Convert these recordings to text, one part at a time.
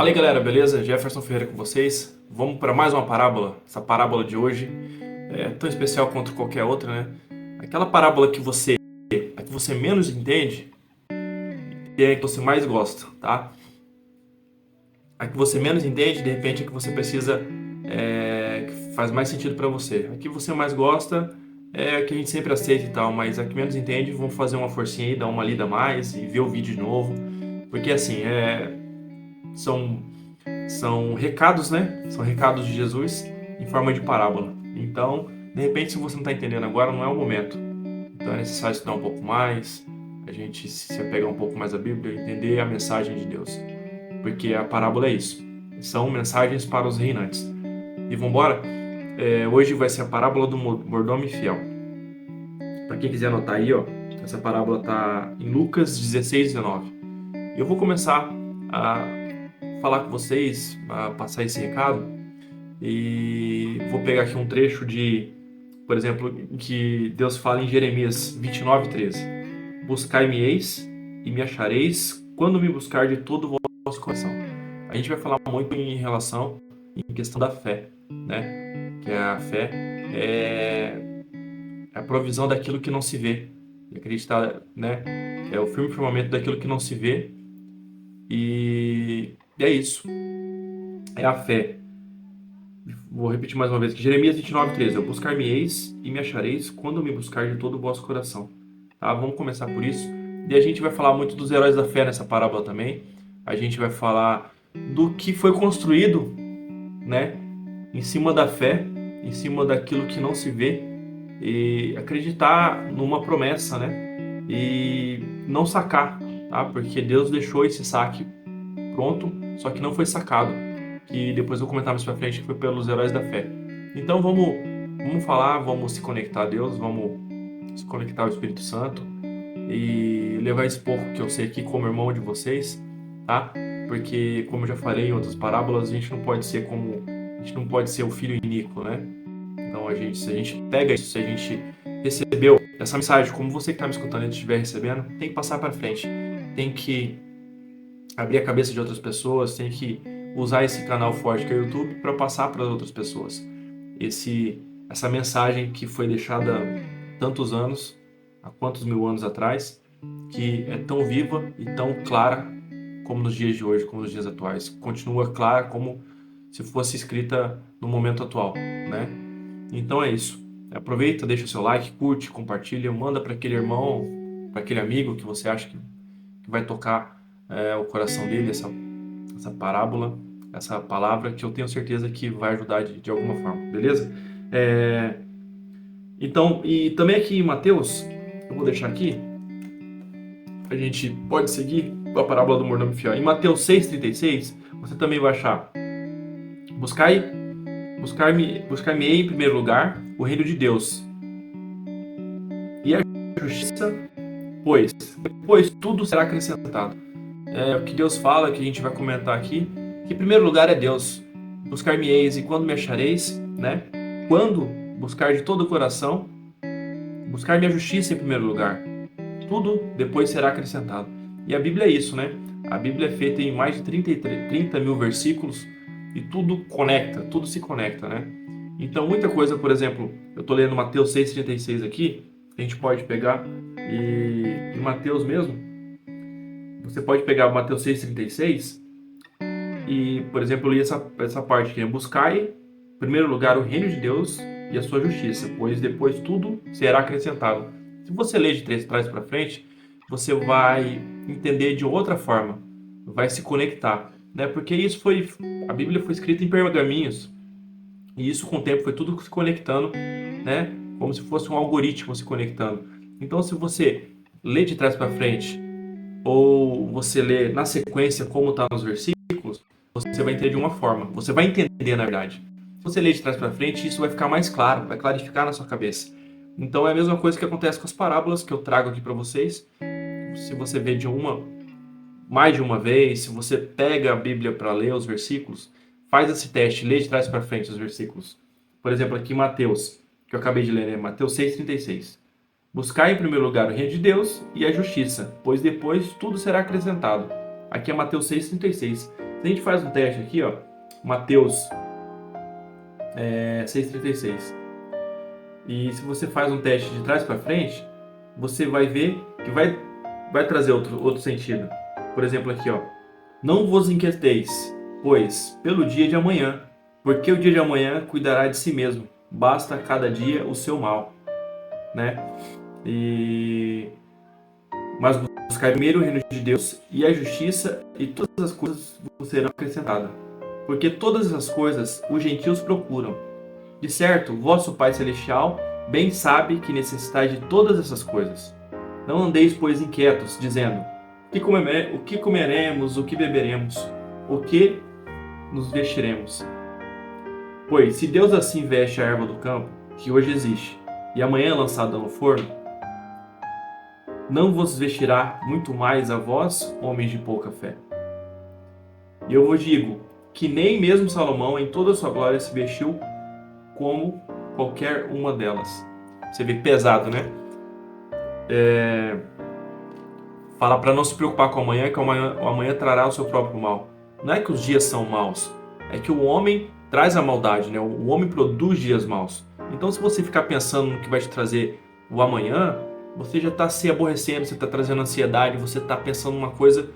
Fala aí galera, beleza? Jefferson Ferreira com vocês. Vamos para mais uma parábola. Essa parábola de hoje é tão especial quanto qualquer outra, né? Aquela parábola a que você menos entende e é a que você mais gosta, tá? A que você menos entende, de repente, é a que você precisa, que faz mais sentido para você. A que você mais gosta é a que a gente sempre aceita e tal, mas a que menos entende, vamos fazer uma forcinha aí, dar uma lida a mais e ver o vídeo de novo. Porque assim, são são recados, né? São recados de Jesus em forma de parábola. Então, de repente, se você não está entendendo agora, não é o momento. Então é necessário estudar um pouco mais, a gente se apegar um pouco mais à Bíblia, entender a mensagem de Deus. Porque a parábola é isso. São mensagens para os reinantes. E vamos embora? Hoje vai ser a parábola do mordomo infiel. Para quem quiser anotar aí, ó, essa parábola está em Lucas 16, 19. E eu vou começar a falar com vocês, a passar esse recado. E vou pegar aqui um trecho por exemplo, que Deus fala em Jeremias 29:13. Buscai-me-eis e me achareis quando me buscar de todo o vosso coração. A gente vai falar muito em questão da fé, né? Que a fé é a provisão daquilo que não se vê. E acreditar, né? É o firme firmamento daquilo que não se vê. E é isso. É a fé. Vou repetir mais uma vez que Jeremias 29:13. Eu buscar-me-eis e me achareis quando me buscar de todo o vosso coração. Tá? Vamos começar por isso. E a gente vai falar muito dos heróis da fé nessa parábola também. A gente vai falar do que foi construído, né, em cima da fé, em cima daquilo que não se vê e acreditar numa promessa, né? E não sacar, tá? Porque Deus deixou esse saque pronto, só que não foi sacado, que depois eu vou comentar mais pra frente, que foi pelos heróis da fé. Então vamos falar, vamos se conectar a Deus, vamos se conectar ao Espírito Santo e levar esse pouco que eu sei aqui como irmão de vocês, tá? Porque, como eu já falei em outras parábolas, a gente não pode ser o filho iníquo, né? Então se a gente pega isso, se a gente recebeu essa mensagem, como você que está me escutando e estiver recebendo, tem que passar para frente, tem que abrir a cabeça de outras pessoas, tem que usar esse canal forte que é o YouTube para passar para outras pessoas. Essa mensagem que foi deixada há tantos anos, há quantos mil anos atrás, que é tão viva e tão clara como nos dias de hoje, como nos dias atuais. Continua clara como se fosse escrita no momento atual, né? Então é isso. Aproveita, deixa o seu like, curte, compartilha, manda para aquele irmão, para aquele amigo que você acha que vai tocar o coração dele, essa parábola, essa palavra que eu tenho certeza que vai ajudar de alguma forma, beleza? É, então, e também aqui em Mateus, eu vou deixar aqui, a gente pode seguir a parábola do mordomo fiel. Em Mateus 6,36, você também vai achar, buscar-me em primeiro lugar o reino de Deus e a justiça, pois tudo será acrescentado. O que Deus fala, que a gente vai comentar aqui, que em primeiro lugar é Deus. Buscar-me-eis e quando me achareis, né? Quando buscar de todo o coração, buscar minha justiça em primeiro lugar. Tudo depois será acrescentado. E a Bíblia é isso, né? A Bíblia é feita em mais de 30 mil versículos e tudo conecta, tudo se conecta, né? Então, muita coisa, por exemplo, eu estou lendo Mateus 6,36 aqui, a gente pode pegar e em Mateus mesmo, você pode pegar Mateus 6,36 e, por exemplo, eu li essa parte aqui, buscai, em primeiro lugar, o reino de Deus e a sua justiça, pois depois tudo será acrescentado. Se você ler de trás para frente, você vai entender de outra forma, vai se conectar, né? Porque a Bíblia foi escrita em pergaminhos, e isso com o tempo foi tudo se conectando, né? Como se fosse um algoritmo se conectando. Então, se você lê de trás para frente, ou você lê na sequência como está nos versículos, você vai entender de uma forma. Você vai entender, na verdade. Se você ler de trás para frente, isso vai ficar mais claro, vai clarificar na sua cabeça. Então é a mesma coisa que acontece com as parábolas que eu trago aqui para vocês. Se você vê mais de uma vez, se você pega a Bíblia para ler os versículos, faz esse teste, lê de trás para frente os versículos. Por exemplo, aqui em Mateus, que eu acabei de ler, né? Mateus 6,36. Buscai em primeiro lugar o reino de Deus e a justiça, pois depois tudo será acrescentado. Aqui é Mateus 6,36. Se a gente faz um teste aqui, ó, Mateus 6,36. E se você faz um teste de trás para frente, você vai ver que vai trazer outro sentido. Por exemplo, aqui, ó. Não vos inquieteis, pois, pelo dia de amanhã, porque o dia de amanhã cuidará de si mesmo. Basta a cada dia o seu mal, né? Mas buscar primeiro o reino de Deus e a justiça, e todas as coisas vos serão acrescentadas. Porque todas essas coisas os gentios procuram. De certo, vosso Pai Celestial bem sabe que necessitais de todas essas coisas. Não andeis, pois, inquietos, dizendo: o que comeremos, o que beberemos, o que nos vestiremos? Pois, se Deus assim veste a erva do campo, que hoje existe, e amanhã é lançada no forno, não vos vestirá muito mais a vós, homens de pouca fé? E eu vos digo que nem mesmo Salomão, em toda a sua glória, se vestiu como qualquer uma delas. Você vê pesado, né? Fala para não se preocupar com o amanhã, que o amanhã trará o seu próprio mal. Não é que os dias são maus, é que o homem traz a maldade, né? O homem produz dias maus. Então, se você ficar pensando no que vai te trazer o amanhã, você já está se aborrecendo, você está trazendo ansiedade, você está pensando uma coisa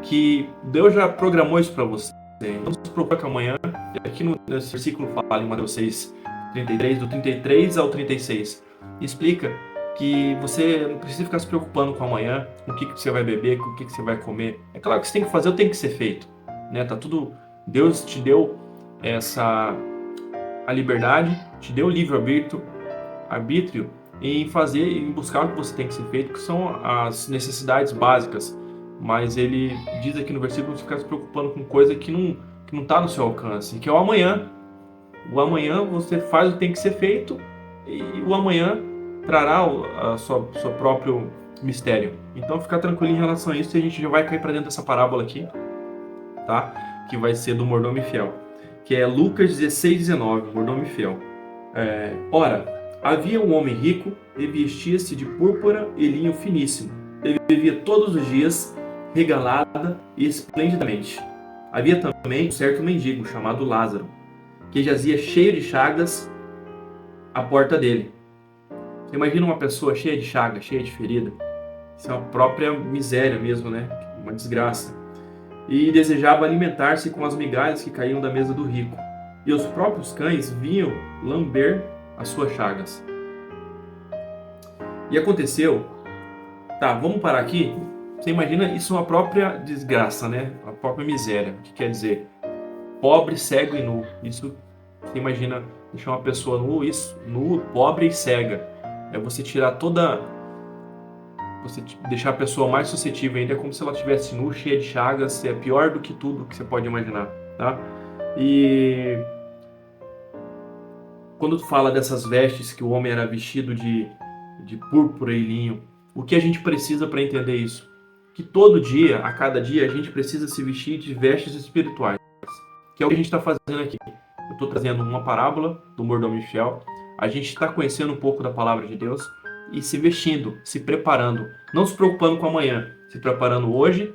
que Deus já programou isso para você. Então, se preocupa com amanhã. Aqui nesse versículo fala em Mateus 6:33, do 33 ao 36, explica que você não precisa ficar se preocupando com amanhã, com o que você vai beber, com o que você vai comer. É claro que você tem que fazer, tem que ser feito, né? Tá tudo. Deus te deu a liberdade, te deu o livre-arbítrio em fazer e buscar o que você tem que ser feito, que são as necessidades básicas. Mas ele diz aqui no versículo ficar se preocupando com coisa que não está no seu alcance, que é o amanhã. O amanhã você faz o que tem que ser feito e o amanhã trará o seu próprio mistério. Então fica tranquilo em relação a isso e a gente já vai cair para dentro dessa parábola aqui, tá? Que vai ser do mordomo fiel, que é Lucas 16:19, mordomo fiel. Ora, havia um homem rico e vestia-se de púrpura e linho finíssimo. Ele vivia todos os dias regalada e esplendidamente. Havia também um certo mendigo chamado Lázaro, que jazia cheio de chagas à porta dele. Você imagina uma pessoa cheia de chaga, cheia de ferida? Isso é uma própria miséria mesmo, né? Uma desgraça. E desejava alimentar-se com as migalhas que caíam da mesa do rico. E os próprios cães vinham lamber as suas chagas. E aconteceu... Tá, vamos parar aqui. Você imagina isso é uma própria desgraça, né? Uma própria miséria. O que quer dizer? Pobre, cego e nu. Isso, você imagina deixar uma pessoa nu, pobre e cega. É você tirar toda... Você deixar a pessoa mais suscetível ainda, é como se ela estivesse nu, cheia de chagas. É pior do que tudo que você pode imaginar, tá? E... quando tu fala dessas vestes que o homem era vestido de púrpura e linho, o que a gente precisa para entender isso? Que todo dia, a cada dia, a gente precisa se vestir de vestes espirituais, que é o que a gente está fazendo aqui. Eu estou trazendo uma parábola do mordomo fiel, a gente está conhecendo um pouco da palavra de Deus e se vestindo, se preparando, não se preocupando com amanhã, se preparando hoje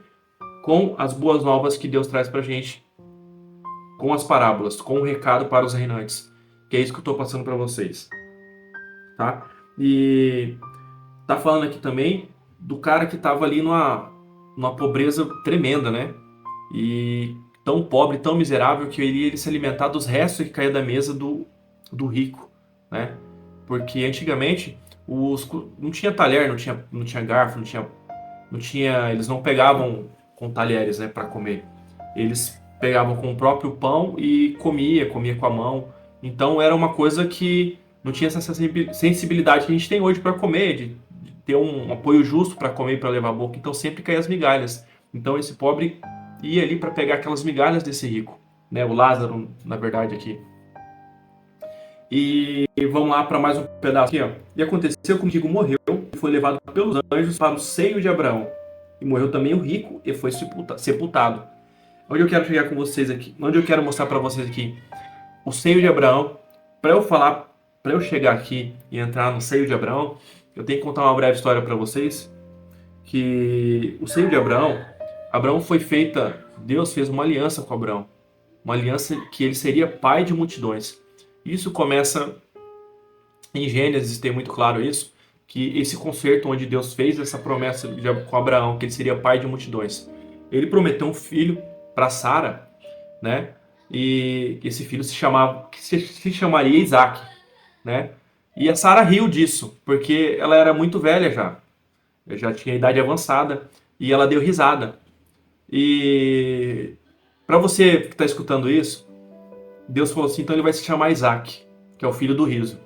com as boas novas que Deus traz para a gente, com as parábolas, com o recado para os reinantes, que é isso que eu estou passando para vocês, tá? E tá falando aqui também do cara que estava ali numa pobreza tremenda, né? E tão pobre, tão miserável que ele ia se alimentar dos restos que caía da mesa do rico, né? Porque antigamente não tinha talher, não tinha garfo, eles não pegavam com talheres, né, para comer. Eles pegavam com o próprio pão e comia com a mão. Então era uma coisa que não tinha essa sensibilidade que a gente tem hoje para comer, de ter um apoio justo para comer e para levar a boca. Então sempre caía as migalhas. Então esse pobre ia ali para pegar aquelas migalhas desse rico, né? O Lázaro, na verdade, aqui. E vamos lá para mais um pedaço aqui, ó. E aconteceu que o mendigo morreu e foi levado pelos anjos para o seio de Abraão. E morreu também o rico e foi sepultado. Onde eu quero chegar com vocês aqui? Onde eu quero mostrar para vocês aqui? O seio de Abraão. Para eu chegar aqui e entrar no seio de Abraão, eu tenho que contar uma breve história para vocês. Que o seio de Abraão foi feita Deus fez uma aliança com Abraão, uma aliança que ele seria pai de multidões. Isso começa em Gênesis, tem muito claro isso, que esse concerto onde Deus fez essa promessa com Abraão, que ele seria pai de multidões. Ele prometeu um filho para Sara, né? E esse filho se chamaria Isaac, né? E a Sara riu disso, porque ela era muito velha já tinha idade avançada, e ela deu risada. E para você que está escutando isso, Deus falou assim, então ele vai se chamar Isaac, que é o filho do riso.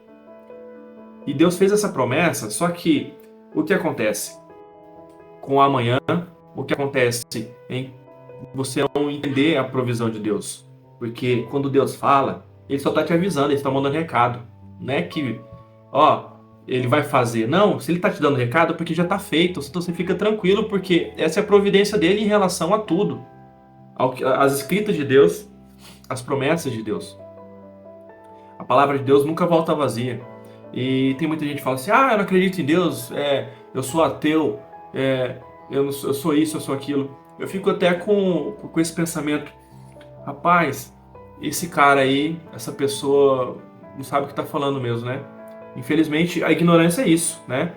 E Deus fez essa promessa, só que o que acontece com amanhã, o que acontece em você não entender a provisão de Deus. Porque quando Deus fala, ele só está te avisando, ele está mandando recado. Não é que, ele vai fazer. Não, se ele está te dando recado, é porque já está feito. Então você fica tranquilo, porque essa é a providência dele em relação a tudo. As escritas de Deus, as promessas de Deus. A palavra de Deus nunca volta vazia. E tem muita gente que fala assim, eu não acredito em Deus, eu sou ateu, eu sou isso, eu sou aquilo. Eu fico até com esse pensamento, rapaz, esse cara aí, essa pessoa não sabe o que está falando mesmo, né? Infelizmente, a ignorância é isso, né?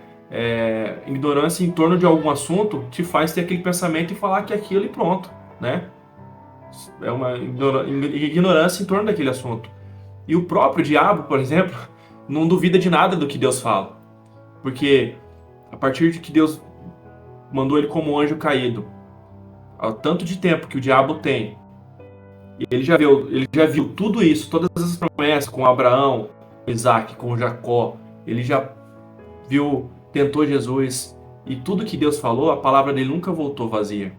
Ignorância em torno de algum assunto te faz ter aquele pensamento e falar que é aquilo e pronto, né? É uma ignorância em torno daquele assunto. E o próprio diabo, por exemplo, não duvida de nada do que Deus fala. Porque a partir de que Deus mandou ele como anjo caído, ao tanto de tempo que o diabo tem, ele já viu tudo isso, todas essas promessas com Abraão, com Isaac, com Jacó, ele já viu, tentou Jesus, e tudo que Deus falou, a palavra dele nunca voltou vazia.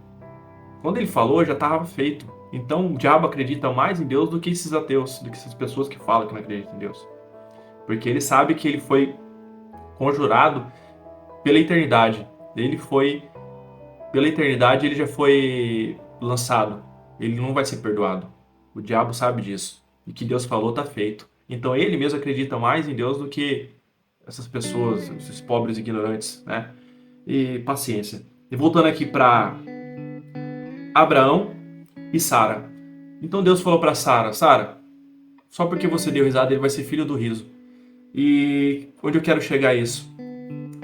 Quando ele falou, já estava feito. Então o diabo acredita mais em Deus do que esses ateus, do que essas pessoas que falam que não acreditam em Deus. Porque ele sabe que ele foi conjurado pela eternidade. Pela eternidade, ele já foi lançado. Ele não vai ser perdoado. O diabo sabe disso. E que Deus falou está feito. Então ele mesmo acredita mais em Deus do que essas pessoas, esses pobres ignorantes, né? E paciência. E voltando aqui para Abraão e Sara. Então Deus falou para Sara, só porque você deu risada, ele vai ser filho do riso. E onde eu quero chegar a isso?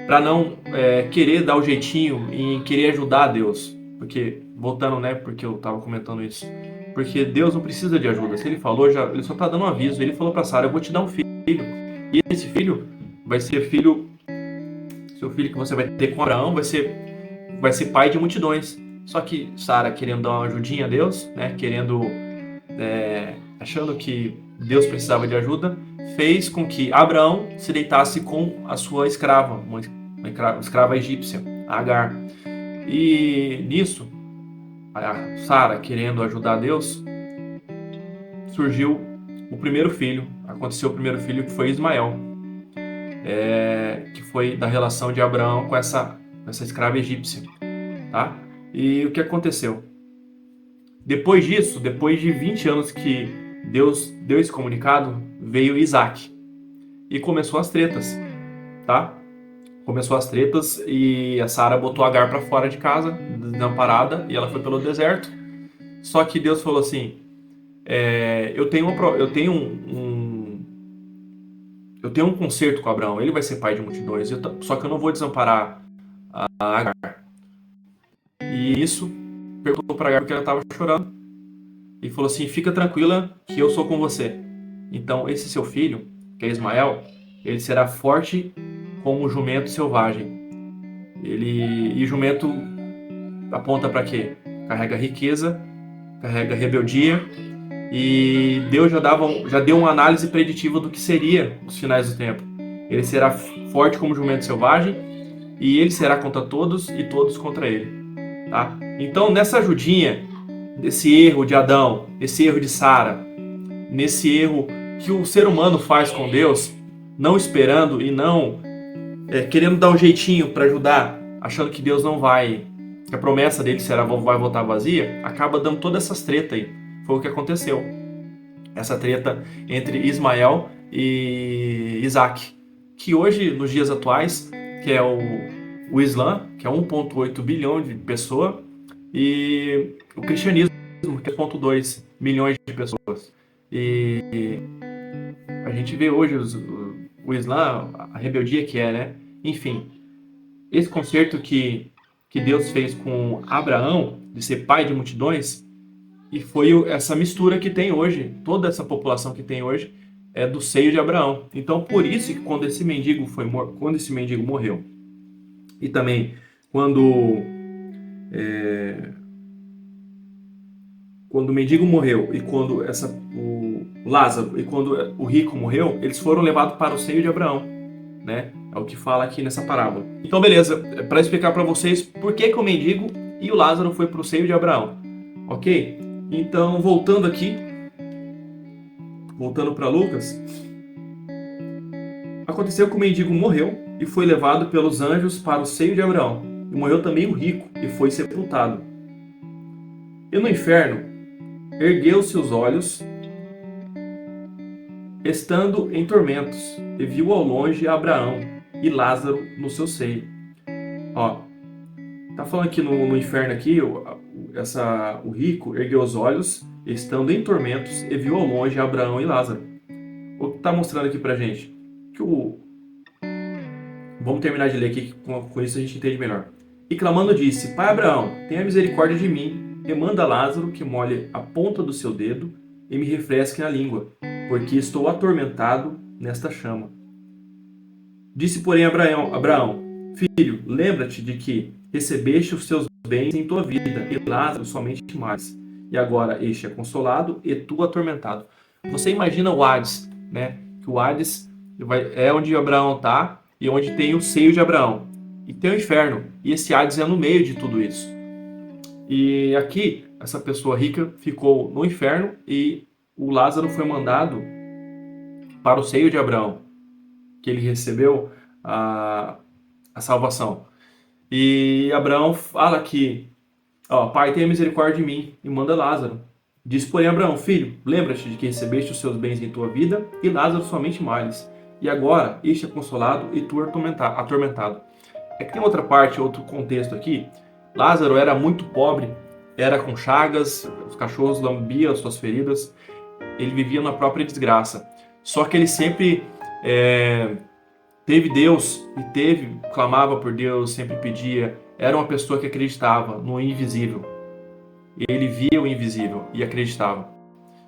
Para não querer dar o jeitinho em querer ajudar a Deus. Porque, voltando, né, porque eu estava comentando isso. Porque Deus não precisa de ajuda. Se ele falou, ele só está dando um aviso. Ele falou para Sara, eu vou te dar um filho. E esse filho vai ser seu filho que você vai ter com Abraão, vai ser pai de multidões. Só que Sara, querendo dar uma ajudinha a Deus, né, achando que Deus precisava de ajuda, fez com que Abraão se deitasse com a sua escrava, uma escrava egípcia, Agar. E nisso, a Sara, querendo ajudar Deus, surgiu o primeiro filho, aconteceu o primeiro filho, que foi Ismael, que foi da relação de Abraão com essa escrava egípcia, tá? E o que aconteceu? Depois disso, depois de 20 anos que Deus deu esse comunicado, veio Isaac. E começou as tretas, tá? Começou as tretas e a Sara botou Agar para fora de casa, desamparada, e ela foi pelo deserto. Só que Deus falou assim, eu tenho um concerto com Abraão, ele vai ser pai de multidões, só que eu não vou desamparar a Agar. E isso perguntou para Agar porque ela estava chorando. E falou assim, fica tranquila que eu sou com você. Então esse seu filho, que é Ismael, ele será forte como um jumento selvagem. E jumento aponta para quê? Carrega riqueza, carrega rebeldia. E Deus já deu uma análise preditiva do que seria os finais do tempo. Ele será forte como um jumento selvagem e ele será contra todos e todos contra ele. Tá? Então nessa ajudinha, desse erro de Adão, esse erro de Sara, nesse erro que o ser humano faz com Deus, não esperando e não querendo dar um jeitinho para ajudar, achando que Deus não vai, que a promessa dele vai voltar vazia, acaba dando todas essas tretas aí. Foi o que aconteceu. Essa treta entre Ismael e Isaac, que hoje, nos dias atuais, que é o Islã, que é 1,8 bilhão de pessoas, e o cristianismo que é 1,2 milhões de pessoas. E a gente vê hoje o Islã, a rebeldia que é, né? Enfim, esse concerto que Deus fez com Abraão, de ser pai de multidões, e foi essa mistura que tem hoje, toda essa população que tem hoje, é do seio de Abraão. Então, por isso que quando esse mendigo morreu, e também quando quando o mendigo morreu e quando o Lázaro e quando o rico morreu, eles foram levados para o seio de Abraão, né? É o que fala aqui nessa parábola. Então, beleza, para explicar para vocês por que o mendigo e o Lázaro foi para o seio de Abraão, ok? Então, voltando para Lucas, aconteceu que o mendigo morreu e foi levado pelos anjos para o seio de Abraão. E morreu também o rico e foi sepultado. E no inferno, ergueu seus olhos, estando em tormentos, e viu ao longe Abraão e Lázaro no seu seio. Ó, tá falando aqui no inferno aqui, o rico ergueu os olhos, estando em tormentos, e viu ao longe Abraão e Lázaro. O que tá mostrando aqui pra gente? Vamos terminar de ler aqui, com isso a gente entende melhor. E clamando disse: Pai Abraão, tenha misericórdia de mim, e manda Lázaro que molhe a ponta do seu dedo e me refresque na língua, porque estou atormentado nesta chama. Disse, porém, Abraão: Filho, lembra-te de que recebeste os teus bens em tua vida, e Lázaro somente mais. E agora este é consolado e tu atormentado. Você imagina o Hades, né? Que o Hades é onde Abraão está e onde tem o seio de Abraão. E tem o inferno. E esse Hades é no meio de tudo isso. E aqui, essa pessoa rica ficou no inferno e o Lázaro foi mandado para o seio de Abraão, que ele recebeu a salvação. E Abraão fala que, ó, Pai, tenha misericórdia de mim e manda Lázaro. Diz, porém, Abraão: Filho, lembra-te de que recebeste os seus bens em tua vida e Lázaro somente males. E agora este é consolado e tu atormentado. É que tem outra parte, outro contexto aqui. Lázaro era muito pobre, era com chagas, os cachorros lambiam as suas feridas, ele vivia na própria desgraça. Só que ele sempre teve Deus clamava por Deus, sempre pedia. Era uma pessoa que acreditava no invisível. Ele via o invisível e acreditava.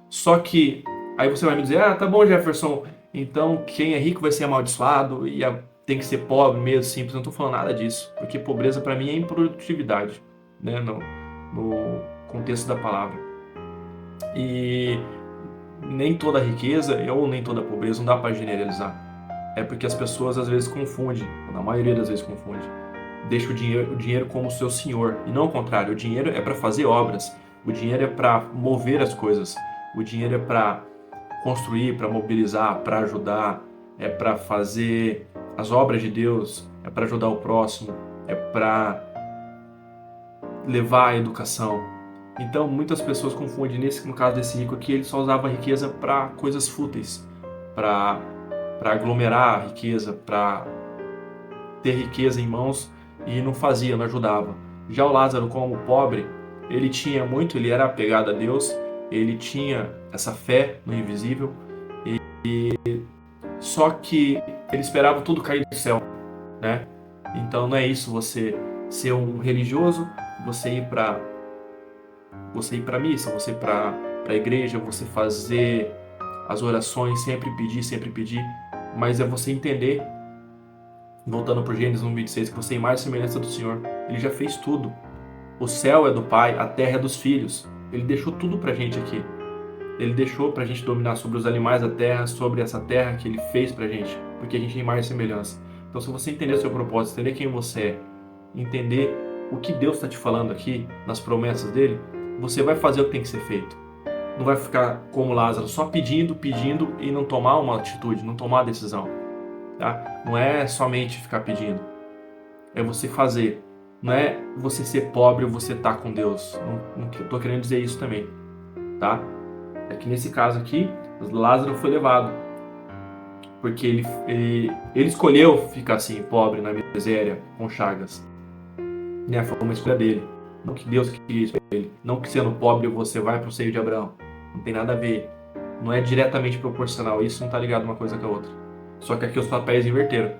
Só que, aí você vai me dizer: tá bom, Jefferson, então quem é rico vai ser amaldiçoado e tem que ser pobre mesmo, simples. Eu não estou falando nada disso, porque pobreza para mim é improdutividade, né, no contexto da palavra. E nem toda riqueza ou nem toda pobreza, não dá para generalizar. É porque as pessoas às vezes confundem, na maioria das vezes confundem. Deixa o dinheiro como seu senhor, e não o contrário. O dinheiro é para fazer obras, o dinheiro é para mover as coisas, o dinheiro é para construir, para mobilizar, para ajudar, é para fazer as obras de Deus, é para ajudar o próximo, é para levar a educação. Então muitas pessoas confundem, no caso desse rico aqui, ele só usava a riqueza para coisas fúteis, para aglomerar a riqueza, para ter riqueza em mãos, e não fazia, não ajudava. Já o Lázaro, como pobre, ele tinha muito, ele era apegado a Deus, ele tinha essa fé no invisível, só que ele esperava tudo cair do céu, né? Então não é isso, você ser um religioso, você ir para a missa, você ir para a igreja, você fazer as orações, sempre pedir, mas é você entender, voltando para o Gênesis 1:26, que você é mais semelhança do Senhor. Ele já fez tudo. O céu é do Pai, a terra é dos filhos. Ele deixou tudo pra gente aqui. Ele deixou pra gente dominar sobre os animais da terra, sobre essa terra que ele fez pra gente, porque a gente tem mais semelhança. Então, se você entender o seu propósito, entender quem você é, entender o que Deus está te falando aqui, nas promessas dele, você vai fazer o que tem que ser feito. Não vai ficar como Lázaro, só pedindo e não tomar uma atitude, não tomar a decisão. Tá? Não é somente ficar pedindo, é você fazer. Não é você ser pobre ou você estar com Deus. Não estou querendo dizer isso também, tá? É que nesse caso aqui, Lázaro foi levado, porque ele escolheu ficar assim, pobre, na miséria, com chagas. Né? Foi uma escolha dele. Não que Deus queria isso para ele. Não que sendo pobre você vai para o seio de Abraão. Não tem nada a ver. Não é diretamente proporcional. Isso não está ligado uma coisa com a outra. Só que aqui os papéis inverteram.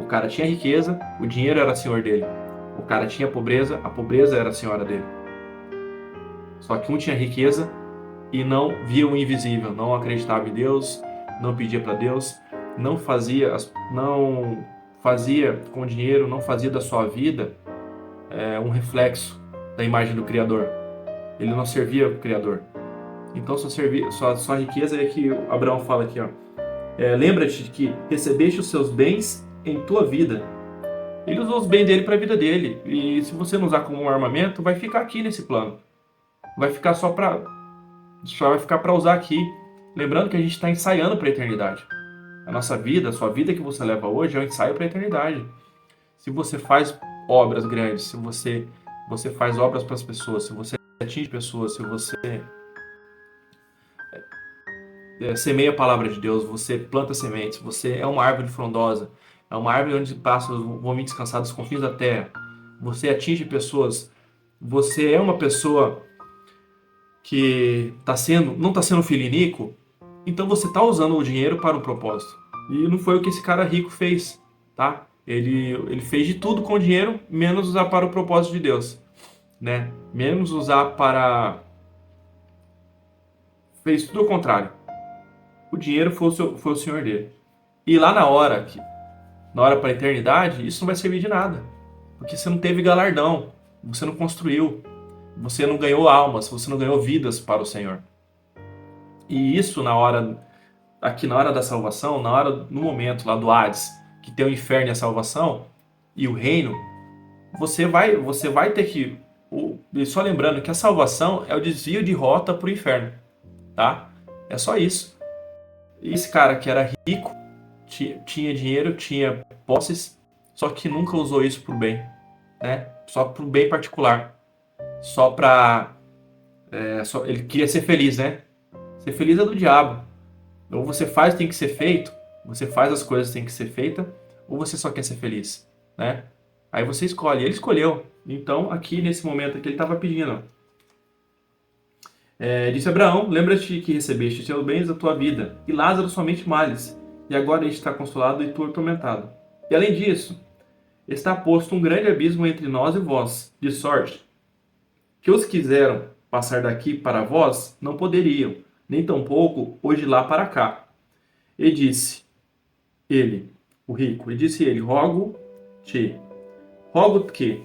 O cara tinha riqueza, o dinheiro era senhor dele. O cara tinha pobreza, a pobreza era a senhora dele. Só que um tinha riqueza e não via o invisível, não acreditava em Deus, não pedia para Deus, não fazia com dinheiro, não fazia da sua vida um reflexo da imagem do Criador. Ele não servia o Criador. Então sua riqueza é que Abraão fala aqui, ó. Lembra-te de que recebeste os seus bens em tua vida. Ele usou os bens dele para a vida dele. E se você não usar como um armamento, vai ficar aqui nesse plano. Vai ficar só vai ficar para usar aqui. Lembrando que a gente está ensaiando para a eternidade. A nossa vida, a sua vida que você leva hoje é um ensaio para a eternidade. Se você faz obras grandes, se você faz obras para as pessoas, se você atinge pessoas, se você semeia a palavra de Deus, você planta sementes, você é uma árvore frondosa, é uma árvore onde pássaros vão vir descansar dos confins da terra, você atinge pessoas, você é uma pessoa que não está sendo filinico, então você está usando o dinheiro para um propósito. E não foi o que esse cara rico fez, tá? Ele fez de tudo com o dinheiro, menos usar para o propósito de Deus, né? Menos usar para... Fez tudo o contrário. O dinheiro foi o senhor dele. E lá na hora para a eternidade, isso não vai servir de nada. Porque você não teve galardão, você não construiu, você não ganhou almas, você não ganhou vidas para o Senhor. E isso aqui na hora da salvação, no momento lá do Hades, que tem o inferno e a salvação, e o reino, você vai ter que... E só lembrando que a salvação é o desvio de rota para o inferno, tá? É só isso. E esse cara que era rico, tinha dinheiro, tinha posses, só que nunca usou isso para o bem, né? Só para o bem particular. Só para... ele queria ser feliz, né? Ser feliz é do diabo. Ou você faz o que tem que ser feito, você faz as coisas que tem que ser feita, ou você só quer ser feliz, né? Aí você escolhe. Ele escolheu. Então, aqui nesse momento aqui, ele estava pedindo. Disse Abraão, lembra-te que recebeste os seus bens da tua vida, e Lázaro somente males, e agora este está consolado e tu atormentado. E além disso, está posto um grande abismo entre nós e vós, de sorte que os que quiseram passar daqui para vós não poderiam, nem tampouco hoje lá para cá. E disse ele, o rico, rogo-te que,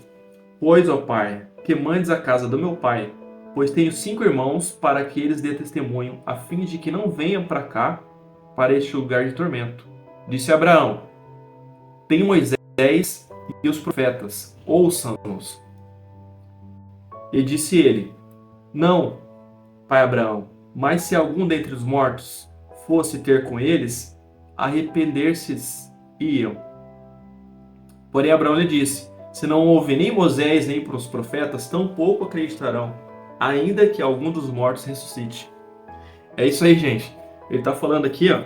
pois, ó pai, que mandes a casa do meu pai, pois tenho 5 irmãos, para que eles dê testemunho, a fim de que não venham para cá, para este lugar de tormento. Disse Abraão, tem Moisés e os profetas, ouçam-nos. E disse ele, não, pai Abraão, mas se algum dentre os mortos fosse ter com eles, arrepender-se-iam. Porém Abraão lhe disse, se não houve nem Moisés nem para os profetas, tampouco acreditarão, ainda que algum dos mortos ressuscite. É isso aí, gente. Ele está falando aqui, ó,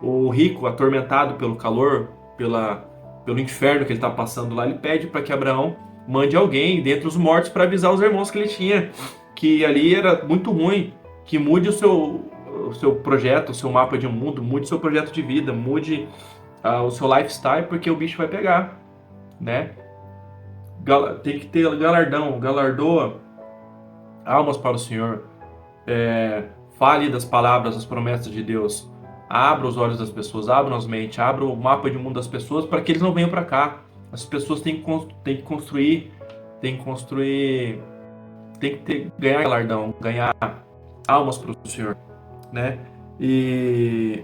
o rico, atormentado pelo calor, pelo inferno que ele está passando lá, ele pede para que Abraão mande alguém dentre os mortos para avisar os irmãos que ele tinha, que ali era muito ruim, que mude o seu projeto, o seu mapa de mundo, mude o seu projeto de vida, mude o seu lifestyle, porque o bicho vai pegar, né? Tem que ter galardão, galardoa almas para o Senhor, fale das palavras, das promessas de Deus, abra os olhos das pessoas, abra as mentes, abra o mapa de mundo das pessoas para que eles não venham para cá. As pessoas têm que construir, ganhar galardão, ganhar almas para o Senhor, né? E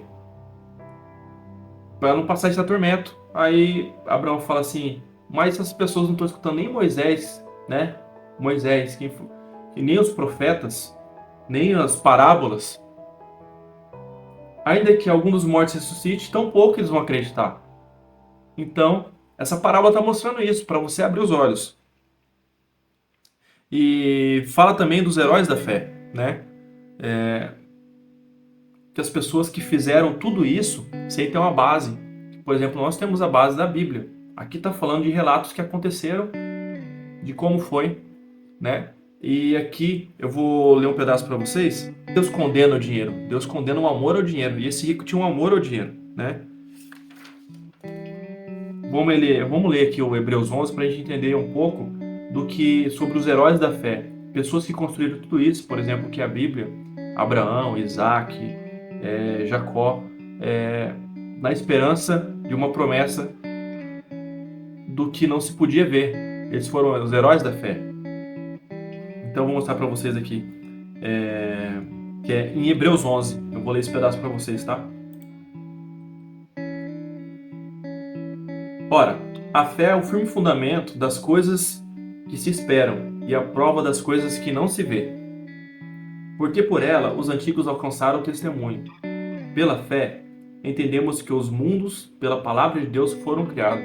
para não passar esse tormento. Aí Abraão fala assim, mas essas pessoas não estão escutando nem Moisés, né? Moisés, que nem os profetas, nem as parábolas. Ainda que algum dos mortos ressuscite, tão pouco eles vão acreditar. Então, essa parábola está mostrando isso, para você abrir os olhos. E fala também dos heróis da fé, né? Que as pessoas que fizeram tudo isso sem ter uma base. Por exemplo, nós temos a base da Bíblia. Aqui está falando de relatos que aconteceram, de como foi. né? E aqui eu vou ler um pedaço para vocês. Deus condena o dinheiro. Deus condena o amor ao dinheiro. E esse rico tinha um amor ao dinheiro, né? Vamos ler aqui o Hebreus 11 para a gente entender um pouco do que sobre os heróis da fé. Pessoas que construíram tudo isso, por exemplo, que é a Bíblia, Abraão, Isaac, Jacó, na esperança de uma promessa do que não se podia ver. Eles foram os heróis da fé. Então vou mostrar para vocês aqui, que é em Hebreus 11. Eu vou ler esse pedaço para vocês, tá? Ora, a fé é o firme fundamento das coisas que se esperam e a prova das coisas que não se vê. Porque por ela os antigos alcançaram o testemunho. Pela fé, entendemos que os mundos, pela palavra de Deus, foram criados.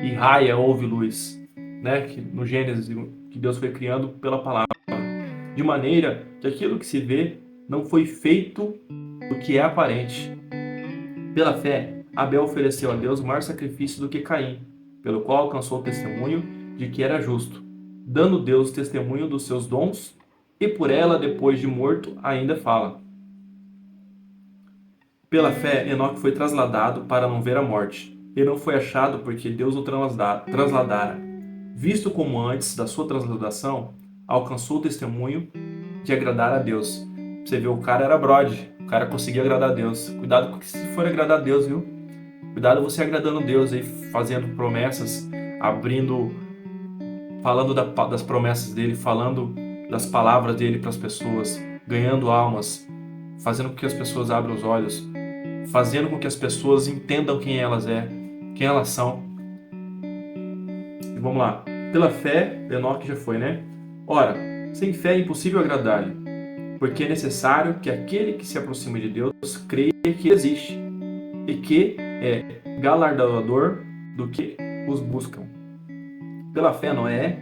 E raia, houve luz, né? Que no Gênesis, que Deus foi criando pela palavra. De maneira que aquilo que se vê não foi feito do que é aparente. Pela fé, Abel ofereceu a Deus maior sacrifício do que Caim, pelo qual alcançou o testemunho de que era justo, dando Deus testemunho dos seus dons, e por ela, depois de morto, ainda fala. Pela fé, Enoque foi trasladado para não ver a morte, e não foi achado porque Deus o trasladara. Visto como antes da sua transladação, alcançou o testemunho de agradar a Deus. Você vê, o cara era brode, o cara conseguia agradar a Deus. Cuidado com que se for agradar a Deus, viu? Cuidado você agradando a Deus aí, fazendo promessas, falando das promessas dele, falando das palavras dele para as pessoas, ganhando almas, fazendo com que as pessoas abram os olhos, fazendo com que as pessoas entendam quem elas são. E vamos lá. Pela fé, Enoque já foi, né? Ora, sem fé é impossível agradar-lhe, porque é necessário que aquele que se aproxima de Deus creia que existe e que é galardoador do que os buscam. Pela fé, Noé,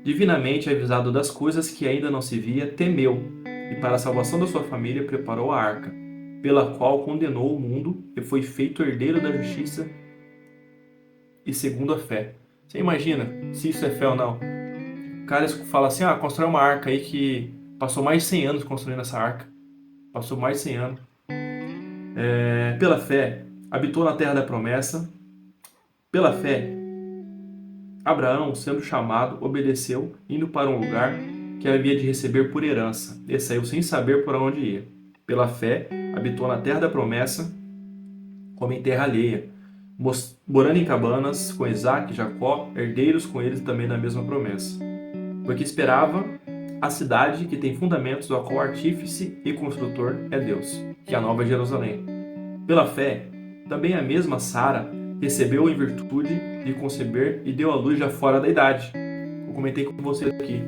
divinamente avisado das coisas que ainda não se via, temeu, e para a salvação da sua família preparou a arca, pela qual condenou o mundo e foi feito herdeiro da justiça e segundo a fé. Você imagina se isso é fé ou não? O cara fala assim, constrói uma arca aí que passou mais de 100 anos construindo essa arca. Passou mais de 100 anos. Pela fé, habitou na terra da promessa. Pela fé, Abraão, sendo chamado, obedeceu, indo para um lugar que havia de receber por herança, e saiu sem saber por onde ia. Pela fé, habitou na terra da promessa, como em terra alheia, morando em cabanas com Isaac e Jacó, herdeiros com eles também da mesma promessa. Porque esperava a cidade que tem fundamentos, do qual artífice e construtor é Deus, que é a Nova Jerusalém. Pela fé, também a mesma Sara recebeu em virtude de conceber e deu à luz já fora da idade. Eu comentei com você aqui.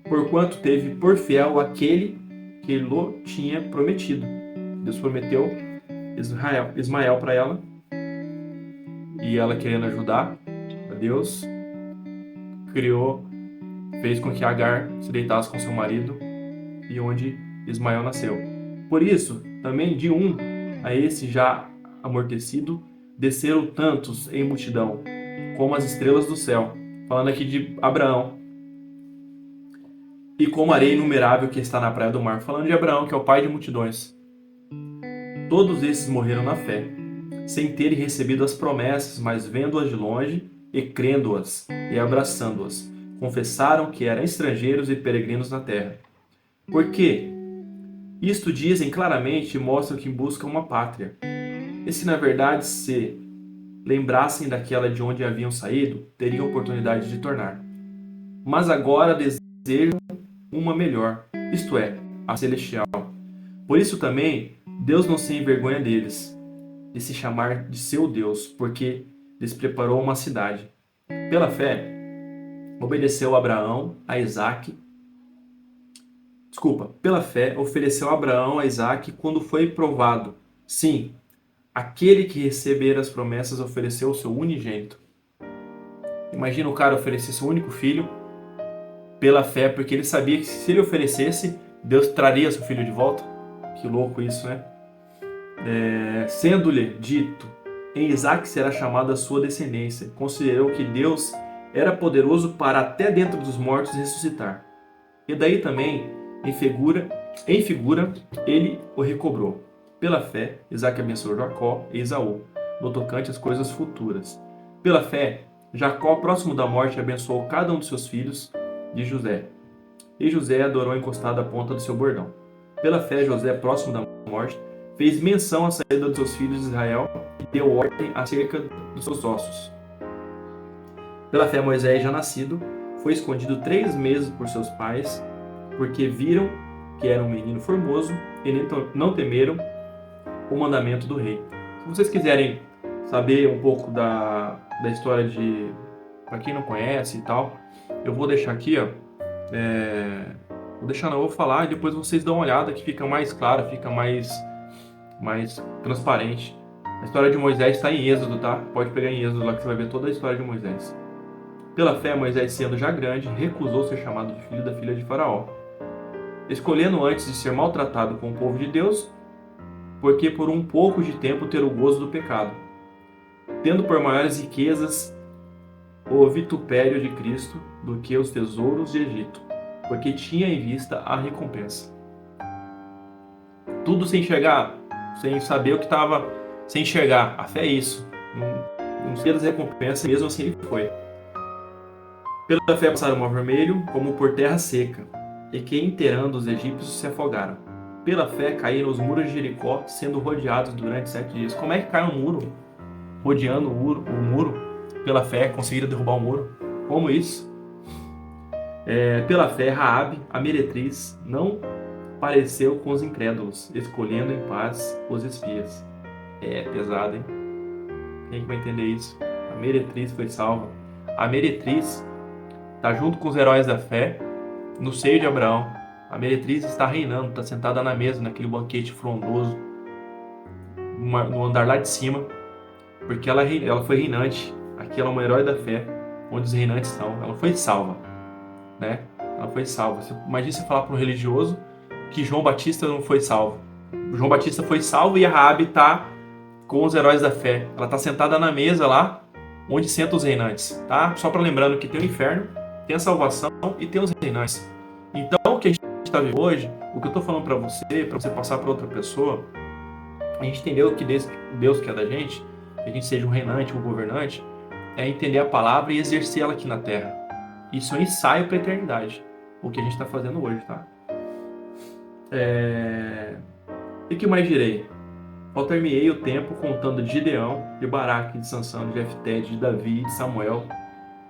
Porquanto teve por fiel aquele que lhe tinha prometido. Deus prometeu Ismael para ela, e ela, querendo ajudar a Deus, fez com que Agar se deitasse com seu marido, e onde Ismael nasceu. Por isso, também de um a esse já amortecido, desceram tantos em multidão, como as estrelas do céu. Falando aqui de Abraão. E como a areia inumerável que está na praia do mar. Falando de Abraão, que é o pai de multidões. Todos esses morreram na fé, sem terem recebido as promessas, mas vendo-as de longe e crendo-as e abraçando-as, confessaram que eram estrangeiros e peregrinos na terra. Porque isto dizem claramente e mostram que buscam uma pátria. E se na verdade se lembrassem daquela de onde haviam saído, teriam oportunidade de tornar. Mas agora desejam uma melhor, isto é, a celestial. Por isso também Deus não se envergonha deles, de se chamar de seu Deus, porque lhes preparou uma cidade. Pela fé, obedeceu Abraão a Isaac. Pela fé, ofereceu Abraão a Isaac quando foi provado. Sim, aquele que receber as promessas ofereceu o seu unigênito. Imagina o cara oferecer seu único filho pela fé, porque ele sabia que se ele oferecesse, Deus traria seu filho de volta. Que louco isso, né? Sendo-lhe dito, em Isaac será chamada a sua descendência. Considerou que Deus era poderoso para até dentro dos mortos ressuscitar. E daí também, em figura, ele o recobrou. Pela fé, Isaque abençoou Jacó e Esaú, no tocante às coisas futuras. Pela fé, Jacó, próximo da morte, abençoou cada um dos seus filhos de José. E José adorou encostado à ponta do seu bordão. Pela fé, José, próximo da morte, fez menção à saída dos seus filhos de Israel e deu ordem acerca dos seus ossos. Pela fé, Moisés, já nascido, foi escondido 3 meses por seus pais, porque viram que era um menino formoso e não temeram o mandamento do rei. Se vocês quiserem saber um pouco da história de, para quem não conhece e tal, eu vou deixar aqui, ó. Vou falar e depois vocês dão uma olhada que fica mais claro, fica mais transparente. A história de Moisés está em Êxodo, tá? Pode pegar em Êxodo lá que você vai ver toda a história de Moisés. Pela fé, Moisés, sendo já grande, recusou ser chamado de filho da filha de Faraó, escolhendo antes de ser maltratado com o povo de Deus, porque por um pouco de tempo ter o gozo do pecado, tendo por maiores riquezas o vitupério de Cristo do que os tesouros de Egito, porque tinha em vista a recompensa. Tudo sem enxergar, sem saber o que estava, sem enxergar. A fé é isso. Não sei das recompensas, mesmo assim ele foi. Pela fé passaram o mar vermelho como por terra seca, e que inteirando os egípcios se afogaram. Pela fé caíram os muros de Jericó, sendo rodeados durante 7 dias. Como é que cai um muro? Rodeando o muro? Pela fé conseguiram derrubar o muro? Como isso? Pela fé, Raabe, a meretriz, não pareceu com os incrédulos, escolhendo em paz os espias. É pesado, hein? Quem vai entender isso? A meretriz foi salva. A meretriz está junto com os heróis da fé, no seio de Abraão. A meretriz está reinando, está sentada na mesa, naquele banquete frondoso, no andar lá de cima, porque ela foi reinante. Aqui ela é uma herói da fé, onde os reinantes estão. Ela foi salva, né? Ela foi salva. Imagina você falar para um religioso que João Batista não foi salvo. João Batista foi salvo e a Raabe está com os heróis da fé. Ela está sentada na mesa lá, onde sentam os reinantes, tá? Só para lembrando que tem o inferno, tem a salvação e tem os reinantes. Então, o que a gente está vivendo hoje, o que eu estou falando para você passar para outra pessoa, a gente entendeu que Deus quer da gente, que a gente seja um reinante, um governante, é entender a palavra e exercer ela aqui na terra. Isso é um ensaio para a eternidade, o que a gente está fazendo hoje, tá? E que mais direi? Faltar-me-ei o tempo contando de Gideão, de Baraque, de Sansão, de Jefté, de Davi, de Samuel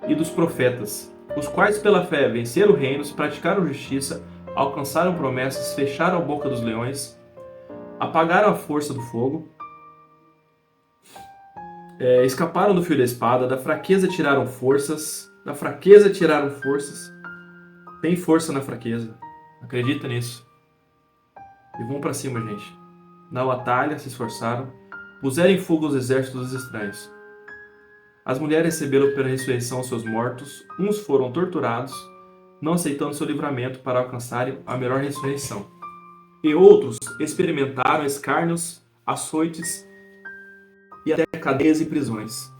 e dos profetas, os quais pela fé venceram reinos, praticaram justiça, alcançaram promessas, fecharam a boca dos leões, apagaram a força do fogo, escaparam do fio da espada, da fraqueza tiraram forças, tem força na fraqueza, acredita nisso, e vão pra cima, gente. Na batalha se esforçaram, puseram em fuga os exércitos dos estranhos. As mulheres receberam pela ressurreição seus mortos, uns foram torturados, não aceitando seu livramento para alcançarem a melhor ressurreição. E outros experimentaram escárnios, açoites e até cadeias e prisões.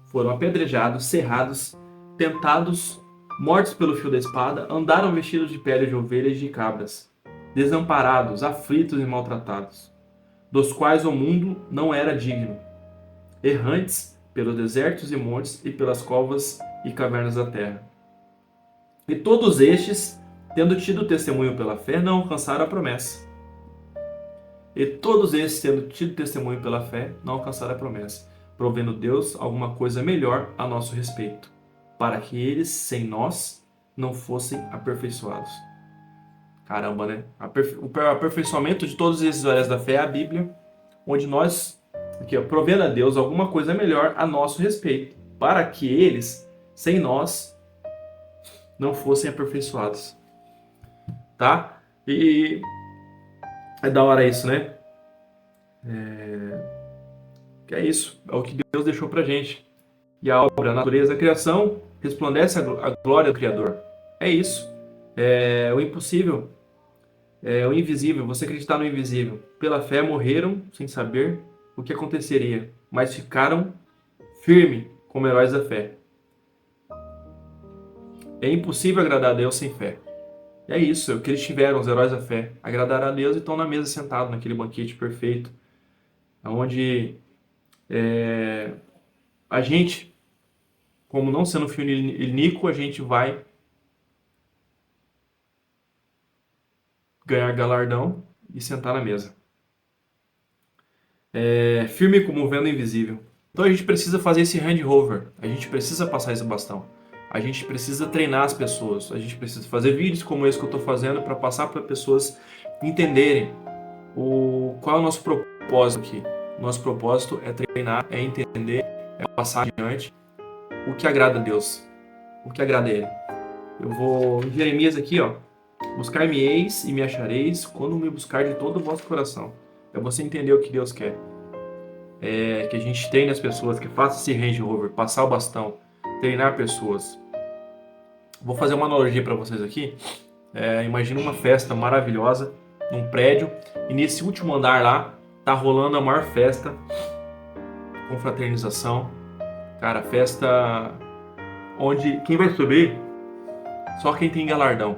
Foram apedrejados, cerrados, tentados, mortos pelo fio da espada, andaram vestidos de pele de ovelhas e de cabras, desamparados, aflitos e maltratados, dos quais o mundo não era digno, errantes pelos desertos e montes e pelas covas e cavernas da terra. E todos estes, tendo tido testemunho pela fé, não alcançaram a promessa. Provendo Deus alguma coisa melhor a nosso respeito, para que eles, sem nós, não fossem aperfeiçoados. Caramba, né? O aperfeiçoamento de todos esses heróis da fé é a Bíblia, onde nós, provendo a Deus alguma coisa melhor a nosso respeito, para que eles, sem nós, não fossem aperfeiçoados. Tá? E é da hora isso, né? Que é isso, é o que Deus deixou pra gente. E a obra, a natureza, a criação, resplandece a glória do Criador. É isso. É o impossível, é o invisível, você acreditar no invisível. Pela fé morreram sem saber o que aconteceria, mas ficaram firmes como heróis da fé. É impossível agradar a Deus sem fé. E é isso, é o que eles tiveram, os heróis da fé. Agradaram a Deus e estão na mesa sentados, naquele banquete perfeito. Onde a gente, como não sendo filho iníquo, a gente vai ganhar galardão e sentar na mesa. Firme como o vento invisível. Então a gente precisa fazer esse hand over, a gente precisa passar esse bastão. A gente precisa treinar as pessoas, a gente precisa fazer vídeos como esse que eu estou fazendo para passar para pessoas entenderem qual é o nosso propósito aqui. Nosso propósito é treinar, é entender, é passar adiante o que agrada a Deus, o que agrada a Ele. Eu vou em Jeremias aqui, ó. Buscar-me-eis e me achareis quando me buscar de todo o vosso coração. É você entender o que Deus quer. Que a gente treine as pessoas, que faça esse range rover, passar o bastão, treinar pessoas. Vou fazer uma analogia para vocês aqui. Imagina uma festa maravilhosa num prédio e nesse último andar lá tá rolando a maior festa, confraternização. Cara, festa onde quem vai subir só quem tem galardão,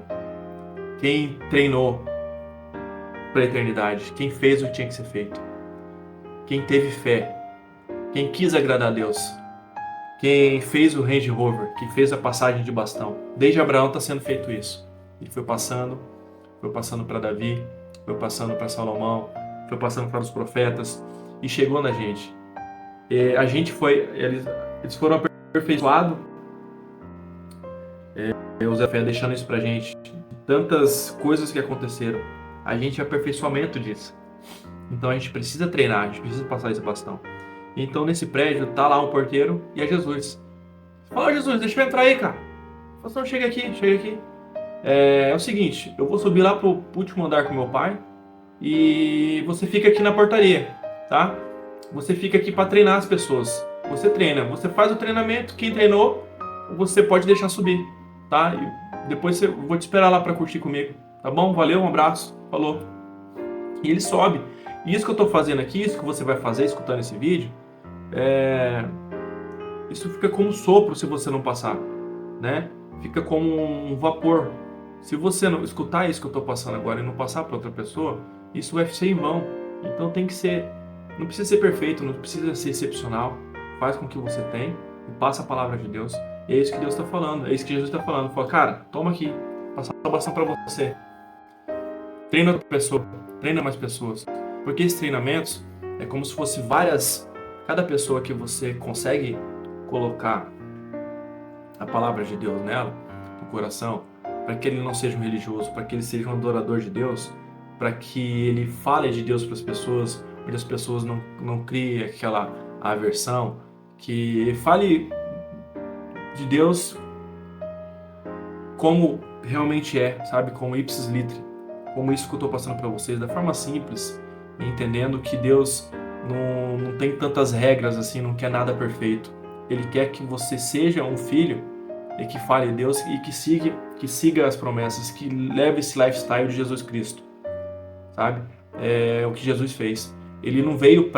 quem treinou para a eternidade, quem fez o que tinha que ser feito, quem teve fé, quem quis agradar a Deus, quem fez o range rover, quem fez a passagem de bastão. Desde Abraão está sendo feito isso. Ele foi passando para Davi, foi passando para Salomão, foi passando para os profetas e chegou na gente. A gente foi, eles foram aperfeiçoados. O Zé Fé deixando isso pra gente, tantas coisas que aconteceram. A gente é aperfeiçoamento disso. Então a gente precisa treinar, a gente precisa passar esse bastão. Então nesse prédio tá lá um porteiro e é Jesus. Fala, Jesus, deixa eu entrar aí, cara. Fala, não, chega aqui. É o seguinte, eu vou subir lá pro último andar com meu pai e você fica aqui na portaria, tá? Você fica aqui para treinar as pessoas. Você treina, você faz o treinamento, quem treinou, você pode deixar subir, tá? E depois eu vou te esperar lá para curtir comigo, tá bom? Valeu, um abraço, falou. E ele sobe. E isso que eu tô fazendo aqui, isso que você vai fazer escutando esse vídeo, isso fica como um sopro se você não passar, né? Fica como um vapor. Se você não escutar isso que eu estou passando agora e não passar para outra pessoa, isso vai ser em vão. Então tem que ser, não precisa ser perfeito, não precisa ser excepcional. Faz com o que você tem e passa a palavra de Deus. E é isso que Deus está falando, é isso que Jesus está falando. Fala, cara, toma aqui, passa a salvação para você. Treina outra pessoa, treina mais pessoas. Porque esses treinamentos é como se fosse cada pessoa que você consegue colocar a palavra de Deus nela, no coração, para que ele não seja um religioso, para que ele seja um adorador de Deus, para que ele fale de Deus para as pessoas, onde as pessoas não criem aquela aversão, que ele fale de Deus como realmente é, sabe, como ipsis literi, como isso que eu estou passando para vocês, da forma simples, entendendo que Deus não tem tantas regras assim, não quer nada perfeito. Ele quer que você seja um filho e que fale de Deus e que siga as promessas, que leve esse lifestyle de Jesus Cristo, sabe? É o que Jesus fez. Ele não veio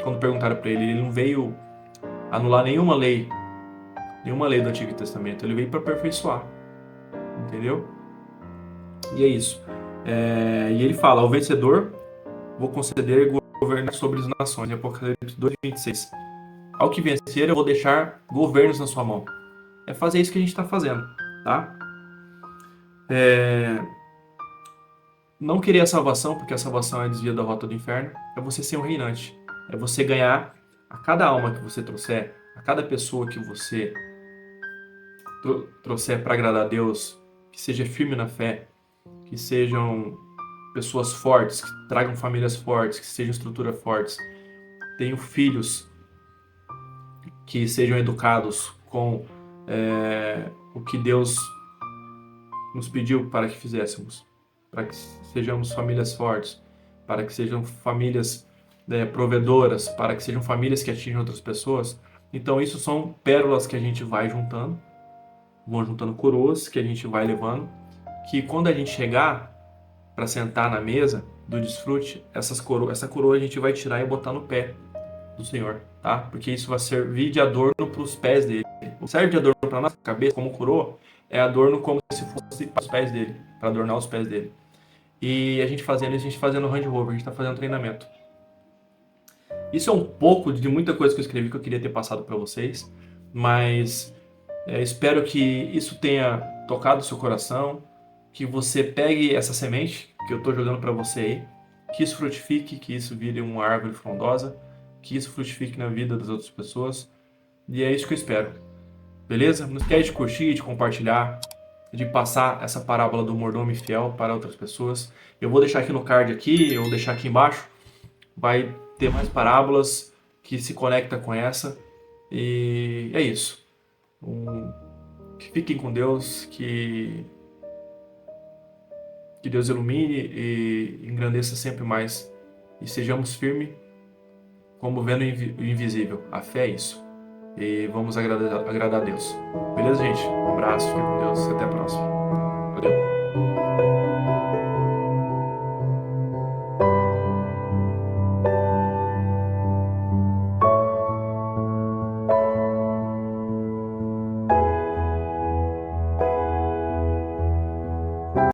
quando perguntaram para ele não veio anular nenhuma lei do Antigo Testamento. Ele veio para aperfeiçoar, entendeu? E é isso. E ele fala, ao vencedor vou conceder governar sobre as nações, em Apocalipse 2:26. Ao que vencer, eu vou deixar governos na sua mão. É fazer isso que a gente está fazendo, tá? Não querer a salvação, porque a salvação é desvio da rota do inferno, é você ser um reinante. É você ganhar a cada alma que você trouxer, a cada pessoa que você trouxer para agradar a Deus, que seja firme na fé, que sejam pessoas fortes, que tragam famílias fortes, que sejam estruturas fortes, tenham filhos que sejam educados com o que Deus nos pediu para que fizéssemos, para que sejamos famílias fortes, para que sejam famílias provedoras, para que sejam famílias que atingem outras pessoas. Então isso são pérolas que a gente vai juntando, vão juntando coroas que a gente vai levando, que quando a gente chegar para sentar na mesa do desfrute, essa coroa a gente vai tirar e botar no pé do Senhor, tá? Porque isso vai servir de adorno para os pés dele. O que serve de adorno para nossa cabeça, como curou, é adorno como se fosse para os pés dele, para adornar os pés dele. E a gente fazendo isso, a gente fazendo hand rover, a gente está fazendo treinamento. Isso é um pouco de muita coisa que eu escrevi que eu queria ter passado para vocês, mas espero que isso tenha tocado o seu coração, que você pegue essa semente que eu estou jogando para você aí, que isso frutifique, que isso vire uma árvore frondosa, que isso frutifique na vida das outras pessoas. E é isso que eu espero. Beleza? Não esquece de curtir, de compartilhar, de passar essa parábola do mordomo infiel para outras pessoas. Eu vou deixar aqui no card aqui, eu vou deixar aqui embaixo. Vai ter mais parábolas que se conecta com essa. E é isso. Que fiquem com Deus, que Deus ilumine e engrandeça sempre mais. E sejamos firmes, como vendo o invisível. A fé é isso. E vamos agradar a Deus. Beleza, gente? Um abraço, fique com Deus. Até a próxima. Valeu.